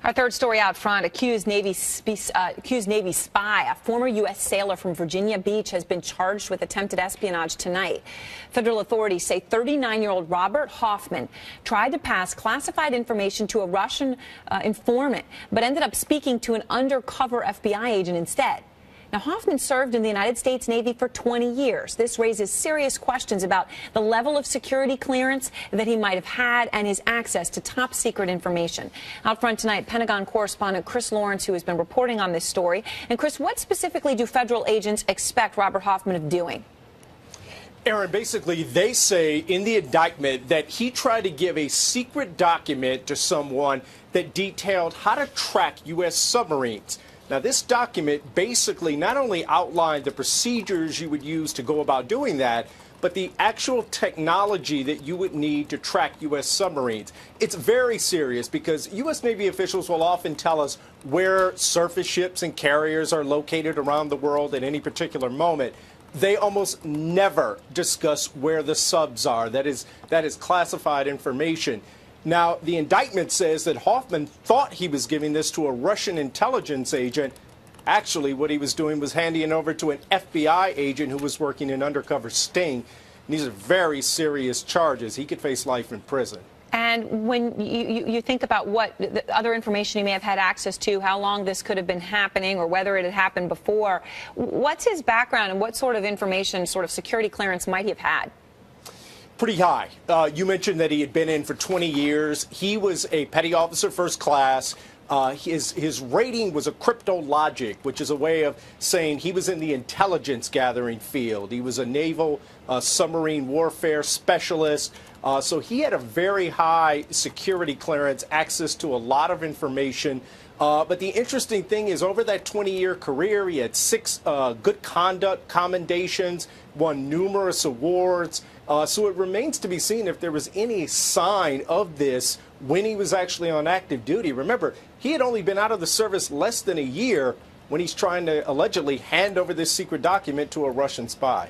Our third story out front, accused Navy spy, a former U.S. sailor from Virginia Beach, has been charged with attempted espionage tonight. Federal authorities say 39-year-old Robert Hoffman tried to pass classified information to a Russian informant, but ended up speaking to an undercover FBI agent instead. Now, Hoffman served in the United States Navy for 20 years. This raises serious questions about the level of security clearance that he might have had and his access to top secret information. Out front tonight, Pentagon correspondent Chris Lawrence, who has been reporting on this story. And Chris, what specifically do federal agents expect Robert Hoffman of doing? Aaron, basically, they say in the indictment that he tried to give a secret document to someone that detailed how to track U.S. submarines. Now, this document basically not only outlined the procedures you would use to go about doing that, but the actual technology that you would need to track U.S. submarines. It's very serious because U.S. Navy officials will often tell us where surface ships and carriers are located around the world at any particular moment. They almost never discuss where the subs are. That is classified information. Now, the indictment says that Hoffman thought he was giving this to a Russian intelligence agent. Actually, what he was doing was handing it over to an FBI agent who was working an undercover sting. And these are very serious charges. He could face life in prison. And when you think about what other information he may have had access to, how long this could have been happening or whether it had happened before, what's his background and what sort of information, sort of security clearance might he have had? Pretty high. You mentioned that he had been in for 20 years. He was a petty officer first class. His rating was a cryptologic, which is a way of saying he was in the intelligence gathering field. He was a naval submarine warfare specialist. So he had a very high security clearance, access to a lot of information. But the interesting thing is, over that 20-year career, he had 6 good conduct commendations, won numerous awards. So it remains to be seen if there was any sign of this when he was actually on active duty. Remember, he had only been out of the service less than a year when he's trying to allegedly hand over this secret document to a Russian spy.